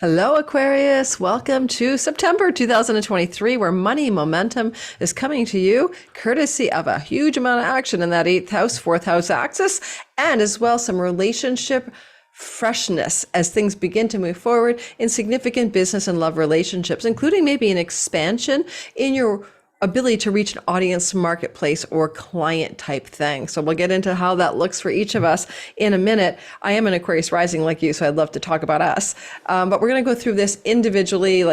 Hello, Aquarius. Welcome to September 2023, where money momentum is coming to you courtesy of a huge amount of action in that eighth house, fourth house axis, and as well some relationship freshness as things begin to move forward in significant business and love relationships, including maybe an expansion in your ability to reach an audience, marketplace, or client type thing. So we'll get into how that looks for each of us in a minute. I am an Aquarius rising like you, so I'd love to talk about us. But we're going to go through this individually,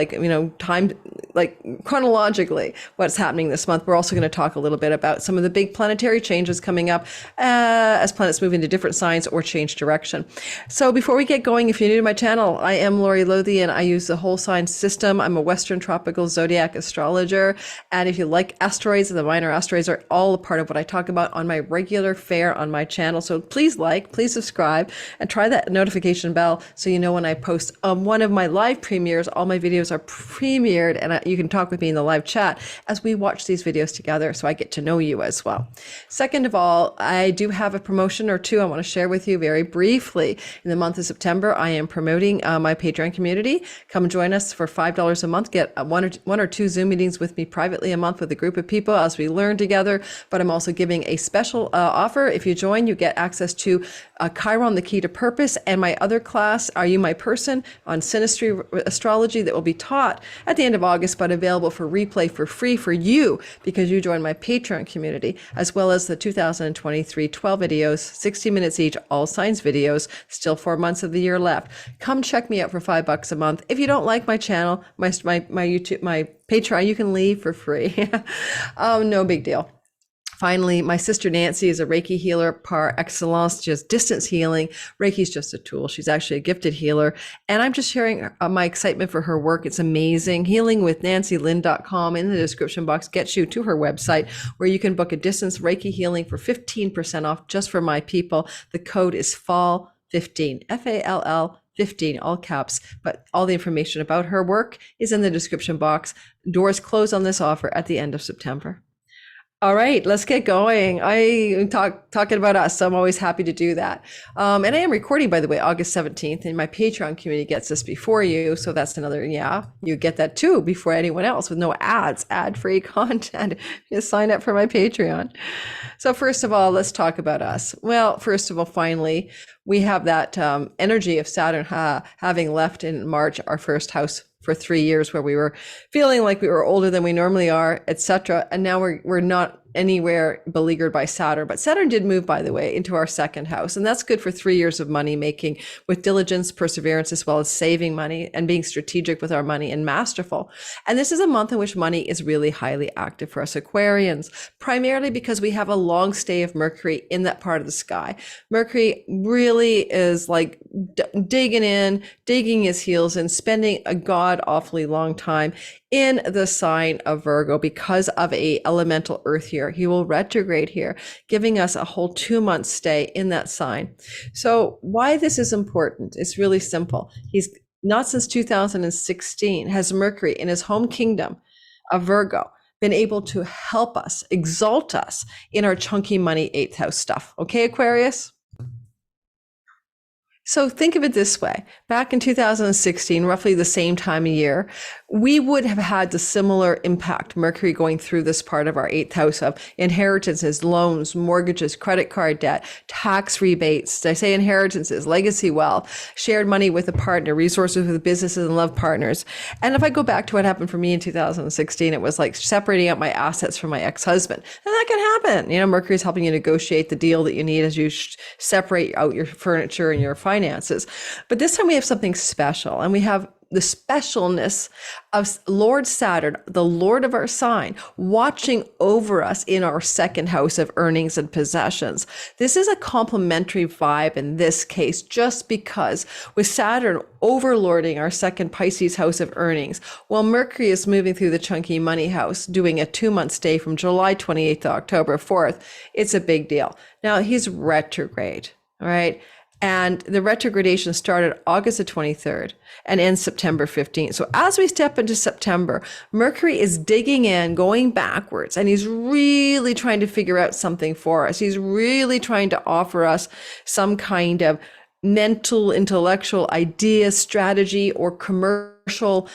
time, chronologically, what's happening this month. We're also going to talk a little bit about some of the big planetary changes coming up as planets move into different signs or change direction. So before we get going, if you're new to my channel, I am Lori Lothian. I use the whole sign system. I'm a Western tropical zodiac astrologer. And if you like asteroids, and the minor asteroids are all a part of what I talk about on my regular fare on my channel. So please please subscribe, and try that notification bell so you know when I post one of my live premieres. All my videos are premiered, and you can talk with me in the live chat as we watch these videos together, so I get to know you as well. Second of all, I do have a promotion or two I want to share with you very briefly. In the month of September, I am promoting my Patreon community. Come join us for $5 a month. Get one or two Zoom meetings with me privately a month with a group of people as we learn together. But I'm also giving a special offer. If you join, you get access to Chiron, the Key to Purpose, and my other class, Are You My Person, on Synastry Astrology, that will be taught at the end of August, but available for replay for free for you because you join my Patreon community, as well as the 2023 12 videos, 60 minutes each, all signs videos, still 4 months of the year left. Come check me out for $5 a month. If you don't like my channel, my YouTube, my Patreon, you can leave for free. No big deal. Finally, my sister Nancy is a Reiki healer par excellence, just distance healing. Reiki is just a tool. She's actually a gifted healer. And I'm just sharing my excitement for her work. It's amazing. Healingwithnancylyn.com in the description box gets you to her website, where you can book a distance Reiki healing for 15% off just for my people. The code is FALL15, FALL 15, all caps, but all the information about her work is in the description box. Doors close on this offer at the end of September. All right, let's get going. I talking about us, so I'm always happy to do that. And I am recording, by the way, August 17th, and my Patreon community gets this before you. So that's another, you get that too before anyone else with no ads, ad-free content. Just sign up for my Patreon. So first of all, let's talk about us. Well, first of all, finally, we have that energy of Saturn having left in March, our first house, for 3 years, where we were feeling like we were older than we normally are, etc. And now we're not anywhere beleaguered by Saturn. But Saturn did move, by the way, into our second house. And that's good for 3 years of money making with diligence, perseverance, as well as saving money and being strategic with our money and masterful. And this is a month in which money is really highly active for us Aquarians, primarily because we have a long stay of Mercury in that part of the sky. Mercury really is like digging his heels in, spending a god awfully long time in the sign of Virgo because of a elemental earth here. He will retrograde here, giving us a whole 2-month stay in that sign. So why this is important, it's really simple. He's not since 2016 has Mercury in his home kingdom of Virgo been able to help us, exalt us in our chunky money 8th house stuff. Okay, Aquarius? So think of it this way. Back in 2016, roughly the same time of year, we would have had the similar impact, Mercury going through this part of our 8th house of inheritances, loans, mortgages, credit card debt, tax rebates. I say inheritances, legacy wealth, shared money with a partner, resources with businesses and love partners. And if I go back to what happened for me in 2016, it was like separating out my assets from my ex-husband. And that can happen. Mercury's helping you negotiate the deal that you need as you separate out your furniture and your finances. But this time we have something special, and we have the specialness of Lord Saturn, the Lord of our sign, watching over us in our second house of earnings and possessions. This is a complementary vibe in this case, just because with Saturn overlording our second Pisces house of earnings, while Mercury is moving through the chunky money house, doing a 2-month stay from July 28th to October 4th, it's a big deal. Now he's retrograde, all right? And the retrogradation started August the 23rd and ends September 15th. So as we step into September, Mercury is digging in, going backwards, and he's really trying to figure out something for us. He's really trying to offer us some kind of mental, intellectual idea, strategy, or commercial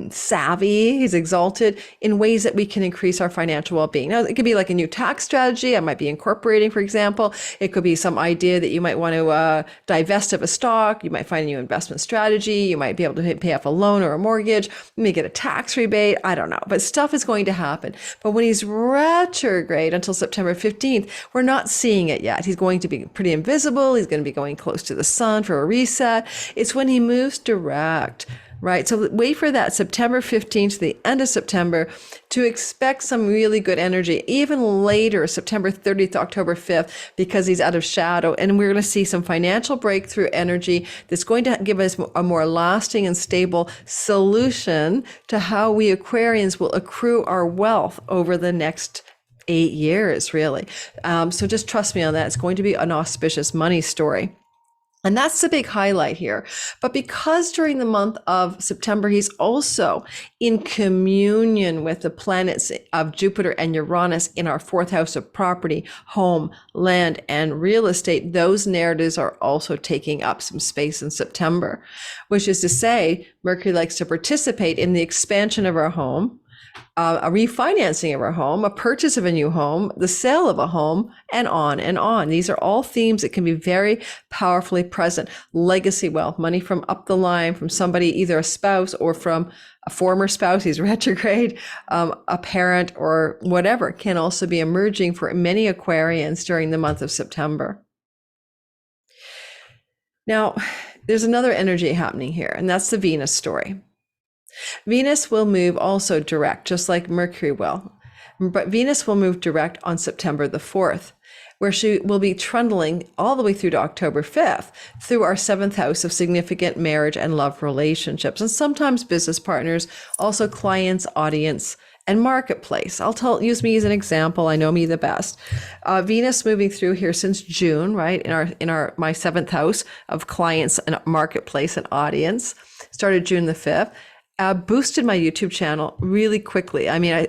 savvy. He's exalted in ways that we can increase our financial well-being. Now, it could be like a new tax strategy I might be incorporating, for example. It could be some idea that you might want to divest of a stock. You might find a new investment strategy. You might be able to pay off a loan or a mortgage. You may get a tax rebate. I don't know. But stuff is going to happen. But when he's retrograde until September 15th, we're not seeing it yet. He's going to be pretty invisible. He's going to be going close to the sun for a reset. It's when he moves direct. Right. So wait for that September 15th to the end of September to expect some really good energy, even later, September 30th, October 5th, because he's out of shadow. And we're going to see some financial breakthrough energy that's going to give us a more lasting and stable solution to how we Aquarians will accrue our wealth over the next 8 years, really. So just trust me on that. It's going to be an auspicious money story. And that's the big highlight here. But because during the month of September, he's also in communion with the planets of Jupiter and Uranus in our fourth house of property, home, land, and real estate, those narratives are also taking up some space in September, which is to say, Mercury likes to participate in the expansion of our home, a refinancing of our home, a purchase of a new home, the sale of a home, and on and on. These are all themes that can be very powerfully present. Legacy wealth, money from up the line, from somebody, either a spouse or from a former spouse, he's retrograde, a parent or whatever, can also be emerging for many Aquarians during the month of September. Now, there's another energy happening here, and that's the Venus story. Venus will move also direct, just like Mercury will. But Venus will move direct on September the 4th, where she will be trundling all the way through to October 5th through our seventh house of significant marriage and love relationships, and sometimes business partners, also clients, audience, and marketplace. Use me as an example. I know me the best. Venus moving through here since June, right? In my seventh house of clients and marketplace and audience, started June the 5th. Boosted my YouTube channel really quickly. I mean,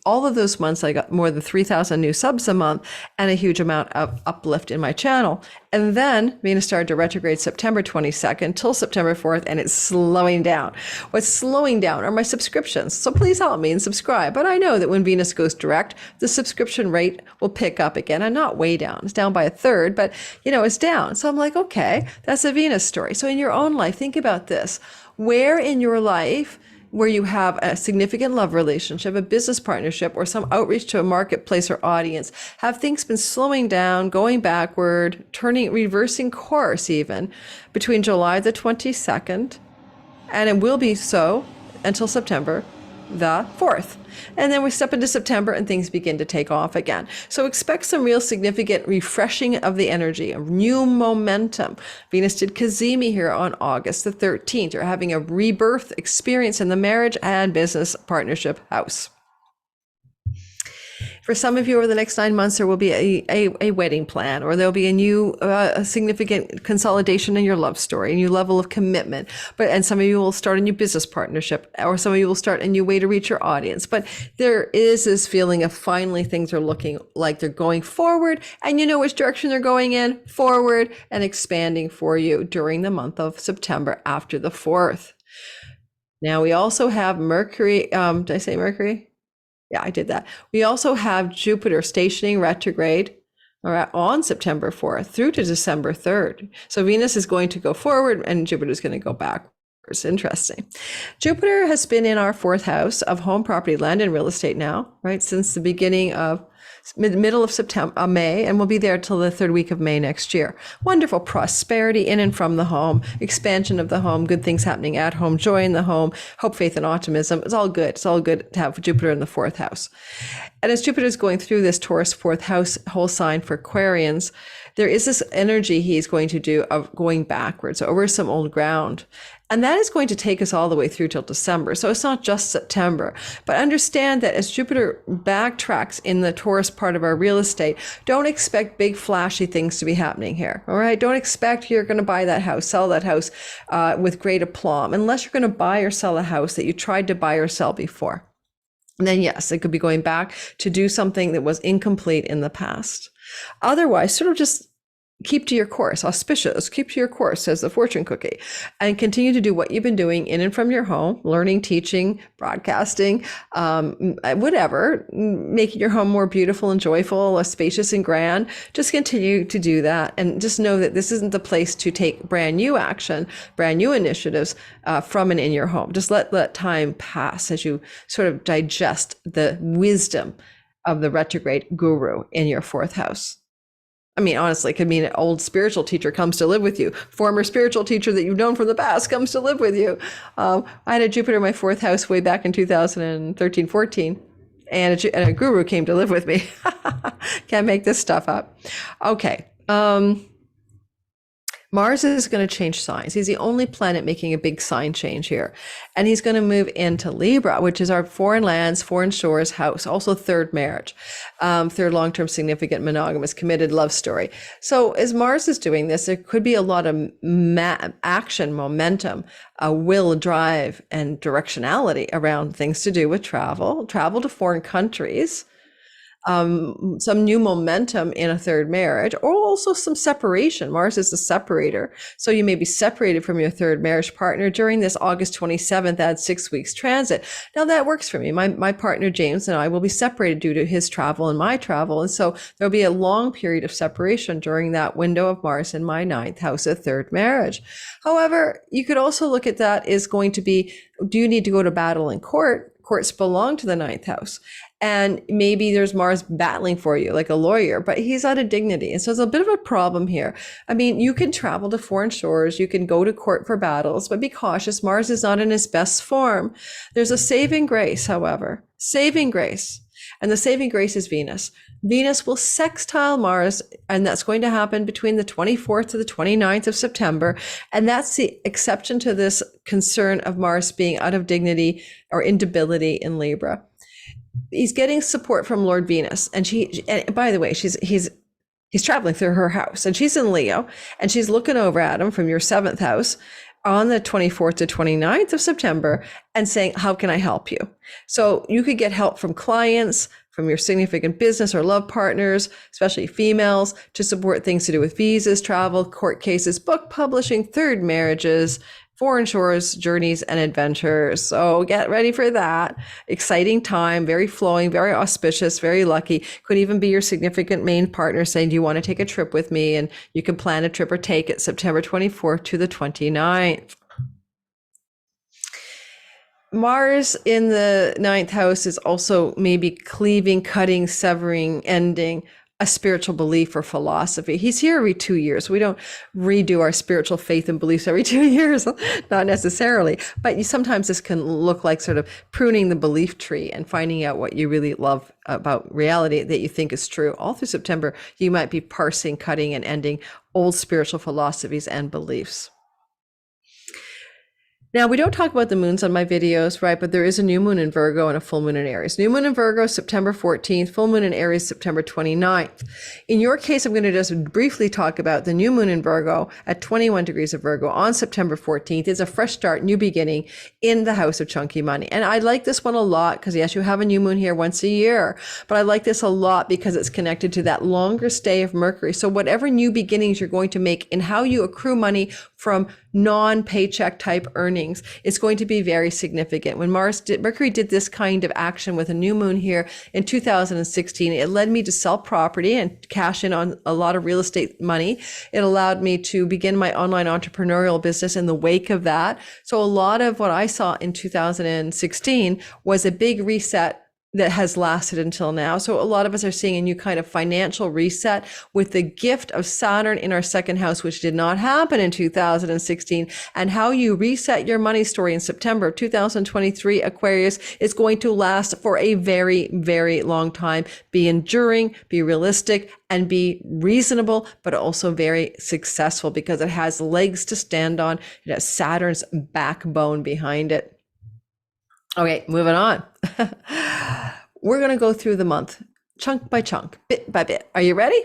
all of those months, I got more than 3,000 new subs a month and a huge amount of uplift in my channel. And then Venus started to retrograde September 22nd till September 4th, and it's slowing down. What's slowing down are my subscriptions. So please help me and subscribe. But I know that when Venus goes direct, the subscription rate will pick up again, and not way down. It's down by a third, but it's down. So I'm like, okay, that's a Venus story. So in your own life, think about this. Where in your life, where you have a significant love relationship, a business partnership, or some outreach to a marketplace or audience, have things been slowing down, going backward, reversing course even between July the 22nd, and it will be so until September the 4th. And then we step into September and things begin to take off again. So expect some real significant refreshing of the energy, a new momentum. Venus did Cazimi here on August the 13th. You're having a rebirth experience in the marriage and business partnership house. For some of you, over the next 9 months, there will be a wedding plan, or there'll be a new significant consolidation in your love story, a new level of commitment. And some of you will start a new business partnership, or some of you will start a new way to reach your audience. But there is this feeling of finally things are looking like they're going forward, and you know which direction they're going in, forward and expanding for you during the month of September after the 4th. Now, we also have Mercury. Did I say Mercury? Yeah, I did that. We also have Jupiter stationing retrograde on September 4th through to December 3rd. So Venus is going to go forward and Jupiter is going to go backwards. Interesting. Jupiter has been in our fourth house of home, property, land, and real estate now, right, since the beginning of middle of September, May, and we'll be there till the third week of May next year. Wonderful prosperity in and from the home, expansion of the home, good things happening at home, joy in the home, hope, faith, and optimism. It's all good. It's all good to have Jupiter in the fourth house. And as Jupiter is going through this Taurus fourth house whole sign for Aquarians, there is this energy he's going to do of going backwards over some old ground. And that is going to take us all the way through till December. So it's not just September. But understand that as Jupiter backtracks in the Taurus part of our real estate, don't expect big flashy things to be happening here. All right. Don't expect you're going to buy that house, sell that house with great aplomb, unless you're going to buy or sell a house that you tried to buy or sell before. And then yes, it could be going back to do something that was incomplete in the past. Otherwise, sort of just keep to your course, auspicious, keep to your course, says the fortune cookie, and continue to do what you've been doing in and from your home, learning, teaching, broadcasting, whatever, making your home more beautiful and joyful, spacious and grand. Just continue to do that. And just know that this isn't the place to take brand new action, brand new initiatives from and in your home. Just let time pass as you sort of digest the wisdom of the retrograde guru in your fourth house. I mean, honestly, it could mean an old spiritual teacher comes to live with you. Former spiritual teacher that you've known from the past comes to live with you. I had a Jupiter in my fourth house way back in 2013, 14, and a guru came to live with me. Can't make this stuff up. Okay. Mars is going to change signs. He's the only planet making a big sign change here. And he's going to move into Libra, which is our foreign lands, foreign shores house, also third marriage, third long-term significant monogamous committed love story. So as Mars is doing this, there could be a lot of action, momentum, will, drive, and directionality around things to do with travel to foreign countries, some new momentum in a third marriage, or also some separation. Mars is the separator. So you may be separated from your third marriage partner during this August 27th at 6 weeks transit. Now that works for me. My partner, James, and I will be separated due to his travel and my travel. And so there'll be a long period of separation during that window of Mars in my ninth house of third marriage. However, you could also look at that as going to be, do you need to go to battle in court? Courts belong to the ninth house. And maybe there's Mars battling for you like a lawyer, but he's out of dignity. And so there's a bit of a problem here. I mean, you can travel to foreign shores, you can go to court for battles, but be cautious. Mars is not in his best form. There's a saving grace, however, saving grace. And the saving grace is Venus. Venus will sextile Mars, and that's going to happen between the 24th to the 29th of September. And that's the exception to this concern of Mars being out of dignity or instability in Libra. He's getting support from Lord Venus, and and by the way, he's traveling through her house, and she's in Leo, and she's looking over at him from your seventh house on the 24th to 29th of September and saying, how can I help you? So you could get help from clients, from your significant business or love partners, especially females, to support things to do with visas, travel, court cases, book publishing, third marriages, foreign shores, journeys, and adventures. So get ready for that. Exciting time, very flowing, very auspicious, very lucky. Could even be your significant main partner saying, do you want to take a trip with me? And you can plan a trip or take it September 24th to the 29th. Mars in the ninth house is also maybe cleaving, cutting, severing, ending a spiritual belief or philosophy. He's here every 2 years. We don't redo our spiritual faith and beliefs every 2 years, not necessarily, but sometimes this can look like sort of pruning the belief tree and finding out what you really love about reality that you think is true. All through September, you might be parsing, cutting, and ending old spiritual philosophies and beliefs. Now, we don't talk about the moons on my videos, right? But there is a new moon in Virgo and a full moon in Aries. New moon in Virgo, September 14th, full moon in Aries, September 29th. In your case, I'm going to just briefly talk about the new moon in Virgo at 21 degrees of Virgo on September 14th. It's a fresh start, new beginning in the house of chunky money. And I like this one a lot because, yes, you have a new moon here once a year, but I like this a lot because it's connected to that longer stay of Mercury. So whatever new beginnings you're going to make in how you accrue money from non-paycheck type earnings, it's going to be very significant. When Mercury did this kind of action with a new moon here in 2016, it led me to sell property and cash in on a lot of real estate money. It allowed me to begin my online entrepreneurial business in the wake of that. So a lot of what I saw in 2016 was a big reset that has lasted until now. So a lot of us are seeing a new kind of financial reset with the gift of Saturn in our second house, which did not happen in 2016. And how you reset your money story in September of 2023, Aquarius, is going to last for a very, very long time. Be enduring, be realistic, and be reasonable, but also very successful because it has legs to stand on. It has Saturn's backbone behind it. Okay, moving on. We're going to go through the month, chunk by chunk, bit by bit. Are you ready?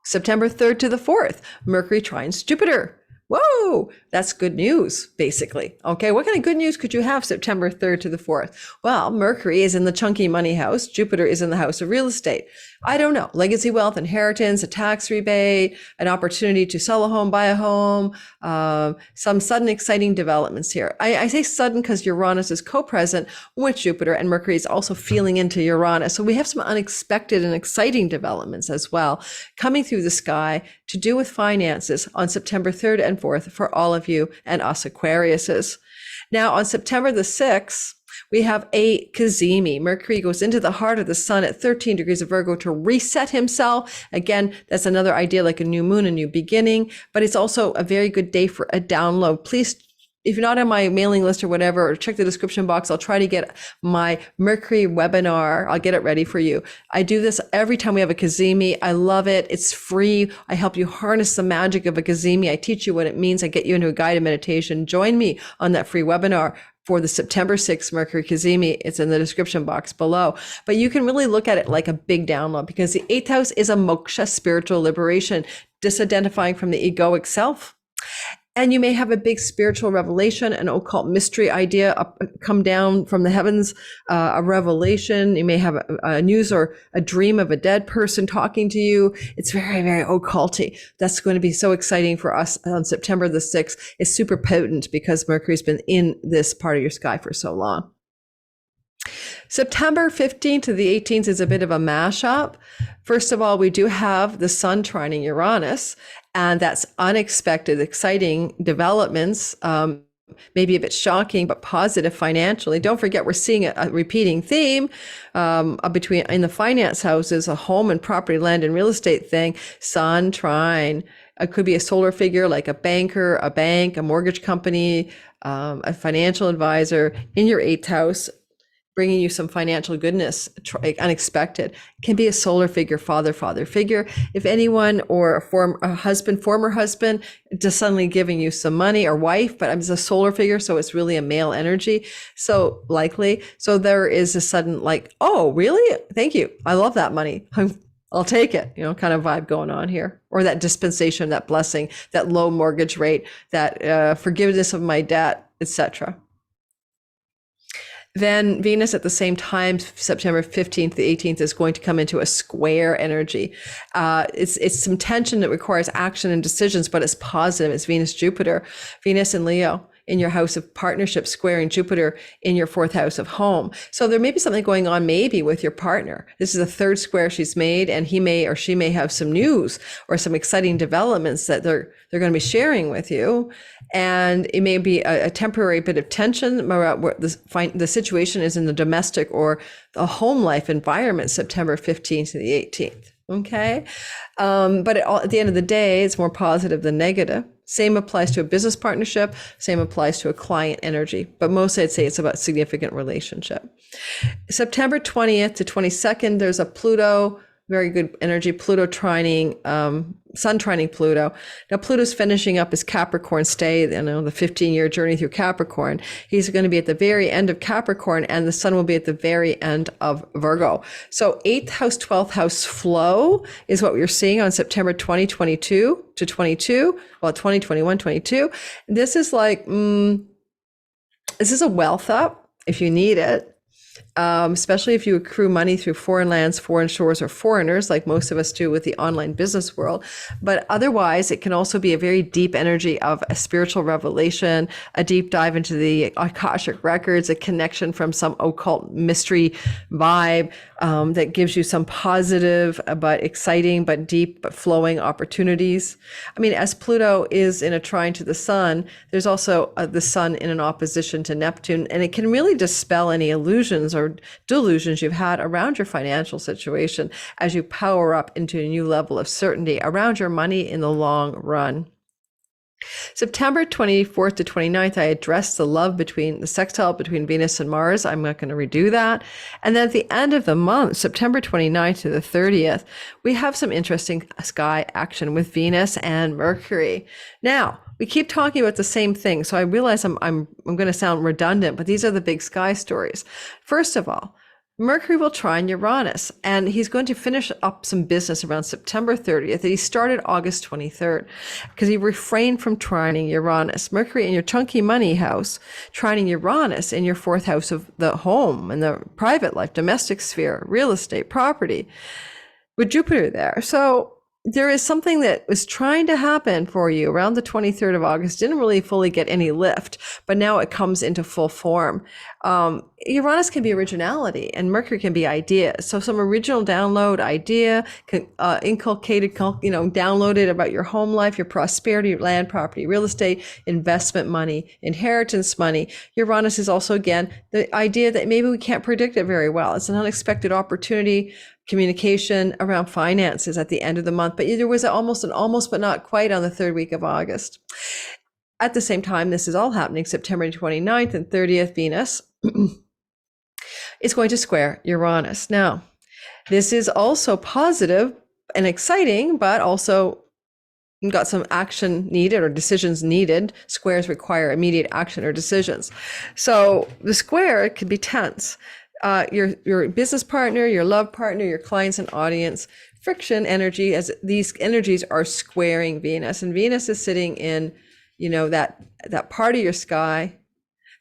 September 3rd to the 4th, Mercury trines Jupiter. Whoa, that's good news, basically. Okay, what kind of good news could you have September 3rd to the 4th? Well, Mercury is in the chunky money house. Jupiter is in the house of real estate. I don't know, legacy wealth, inheritance, a tax rebate, an opportunity to sell a home, buy a home, some sudden exciting developments here. I say sudden because Uranus is co-present with Jupiter, and Mercury is also feeling into Uranus. So we have some unexpected and exciting developments as well coming through the sky to do with finances on September 3rd and 4th for all of you and us Aquariuses. Now on September the 6th, we have a Cazimi. Mercury goes into the heart of the sun at 13 degrees of Virgo to reset himself. Again, that's another idea like a new moon, a new beginning, but it's also a very good day for a download. Please, if you're not on my mailing list or whatever, or check the description box, I'll try to get my Mercury webinar. I'll get it ready for you. I do this every time we have a Cazimi. I love it. It's free. I help you harness the magic of a Cazimi. I teach you what it means. I get you into a guided meditation. Join me on that free webinar for the September 6th Mercury Cazimi. It's in the description box below. But you can really look at it like a big download because the 8th house is a moksha, spiritual liberation, disidentifying from the egoic self. And you may have a big spiritual revelation, an occult mystery idea come down from the heavens, a revelation. You may have a news or a dream of a dead person talking to you. It's very, very occulty. That's going to be so exciting for us on September the 6th. It's super potent because Mercury's been in this part of your sky for so long. September 15th to the 18th is a bit of a mashup. First of all, we do have the sun trining Uranus, and that's unexpected, exciting developments, maybe a bit shocking, but positive financially. Don't forget, we're seeing a repeating theme between in the finance houses, a home and property, land and real estate thing, sun trine. It could be a solar figure like a banker, a bank, a mortgage company, a financial advisor in your 8th house, bringing you some financial goodness, unexpected. It can be a solar figure, father figure. If anyone or a husband, former husband, just suddenly giving you some money, or wife, but it's a solar figure, so it's really a male energy. So likely. So there is a sudden like, oh, really? Thank you. I love that money. I'll take it, kind of vibe going on here. Or that dispensation, that blessing, that low mortgage rate, that forgiveness of my debt, etc. Then Venus at the same time, September 15th, the 18th, is going to come into a square energy. It's some tension that requires action and decisions, but it's positive. It's Venus, Jupiter, Venus and Leo in your house of partnership, squaring Jupiter in your 4th house of home. So there may be something going on maybe with your partner. This is the 3rd square she's made, and he may or she may have some news or some exciting developments that they're going to be sharing with you. And it may be a temporary bit of tension where the situation is in the domestic or the home life environment, September 15th to the 18th. Okay. But at the end of the day, it's more positive than negative. Same applies to a business partnership. Same applies to a client energy. But mostly I'd say it's about significant relationship. September 20th to 22nd, there's a Pluto, very good energy, Pluto trining, Sun trining Pluto. Now Pluto's finishing up his Capricorn stay, the 15-year journey through Capricorn. He's going to be at the very end of Capricorn, and the Sun will be at the very end of Virgo. So 8th house, 12th house flow is what we're seeing on September 2022 to 22, 2021, 22. This is like, this is a wealth up if you need it. Especially if you accrue money through foreign lands, foreign shores, or foreigners, like most of us do with the online business world. But otherwise, it can also be a very deep energy of a spiritual revelation, a deep dive into the Akashic records, a connection from some occult mystery vibe that gives you some positive, but exciting, but deep, but flowing opportunities. I mean, as Pluto is in a trine to the Sun, there's also the Sun in an opposition to Neptune, and it can really dispel any illusions or delusions you've had around your financial situation as you power up into a new level of certainty around your money in the long run. September 24th to 29th, I addressed the sextile between Venus and Mars. I'm not going to redo that. And then at the end of the month, September 29th to the 30th, we have some interesting sky action with Venus and Mercury. Now, we keep talking about the same thing, so I realize I'm going to sound redundant, but these are the big sky stories. First of all, Mercury will trine Uranus, and he's going to finish up some business around September 30th. He started August 23rd because he refrained from trining Uranus. Mercury in your chunky money house, trining Uranus in your fourth house of the home and the private life, domestic sphere, real estate, property, with Jupiter there. So there is something that was trying to happen for you around the 23rd of August, didn't really fully get any lift, but now it comes into full form. Uranus can be originality and Mercury can be ideas. So some original download idea, inculcated, downloaded about your home life, your prosperity, your land, property, real estate, investment money, inheritance money. Uranus is also, again, the idea that maybe we can't predict it very well. It's an unexpected opportunity, communication around finances at the end of the month. But there was an almost, but not quite on the third week of August. At the same time, this is all happening September 29th and 30th, Venus is going to square Uranus. Now, this is also positive and exciting, but also got some action needed or decisions needed. Squares require immediate action or decisions. So the square could be tense. Your business partner, your love partner, your clients and audience, friction energy, as these energies are squaring Venus, and Venus is sitting in, that part of your sky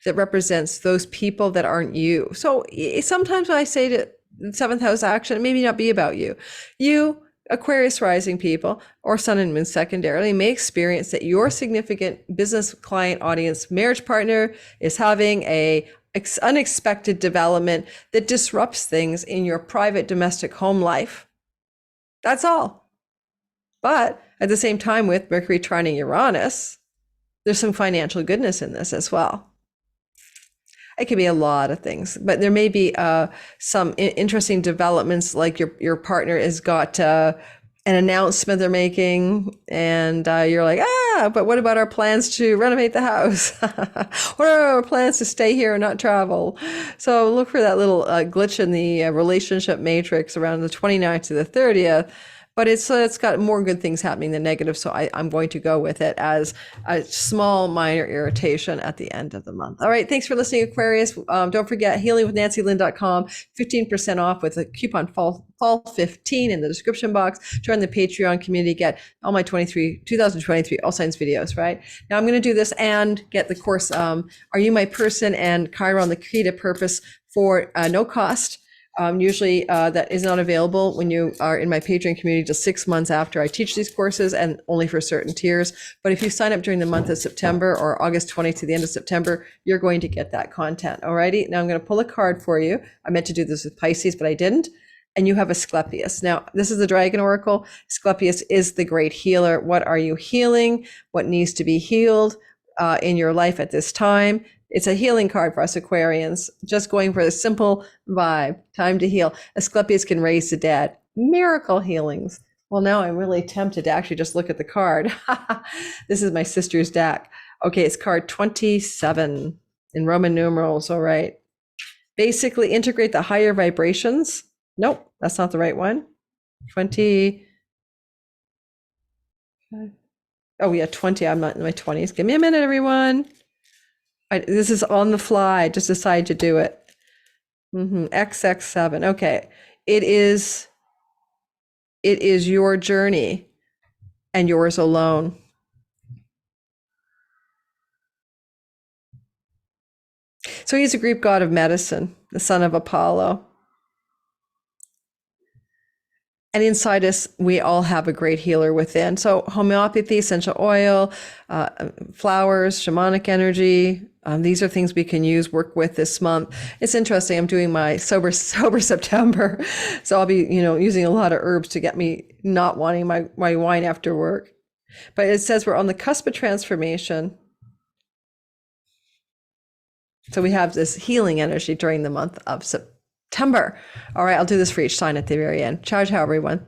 that represents those people that aren't you. So sometimes when I say to seventh house action, it may not be about you. You, Aquarius rising people, or sun and moon secondarily, may experience that your significant business, client, audience, marriage partner is having a unexpected development that disrupts things in your private domestic home life. That's all. But at the same time, with Mercury trining Uranus, there's some financial goodness in this as well. It could be a lot of things, but there may be some interesting developments, like your partner has got an announcement they're making, and you're like, but what about our plans to renovate the house? What are our plans to stay here and not travel? So look for that little glitch in the relationship matrix around the 29th to the 30th. But it's got more good things happening than negative, so I'm going to go with it as a small minor irritation at the end of the month. All right, thanks for listening, Aquarius. Don't forget healingwithnancylynn.com, 15% off with a coupon fall15 in the description box. Join the Patreon community, get all my 2023 all signs videos, right? Now I'm going to do this and get the course, Are You My Person and Chiron, the Creative Purpose, for no cost. Usually that is not available when you are in my Patreon community till 6 months after I teach these courses, and only for certain tiers. But if you sign up during the month of September or August 20 to the end of September, you're going to get that content. Alrighty. Now I'm going to pull a card for you. I meant to do this with Pisces, but I didn't. And you have Asclepius. Now, this is the Dragon Oracle. Asclepius is the great healer. What are you healing? What needs to be healed in your life at this time? It's a healing card for us Aquarians, just going for a simple vibe. Time to heal. Asclepius can raise the dead. Miracle healings. Well, now I'm really tempted to actually just look at the card. This is my sister's deck. Okay, it's card 27 in Roman numerals. All right. Basically integrate the higher vibrations. Nope, that's not the right one. 20. Oh, yeah, 20. I'm not in my 20s. Give me a minute, everyone. This is on the fly. I just decided to do it. XX7. Okay. It is your journey and yours alone. So he's a Greek god of medicine, the son of Apollo. And inside us, we all have a great healer within. So homeopathy, essential oil, flowers, shamanic energy, these are things we can work with this month. It's interesting. I'm doing my sober September. So I'll be, using a lot of herbs to get me not wanting my wine after work. But it says we're on the cusp of transformation. So we have this healing energy during the month of September. All right, I'll do this for each sign at the very end. Ciao, ciao, everyone.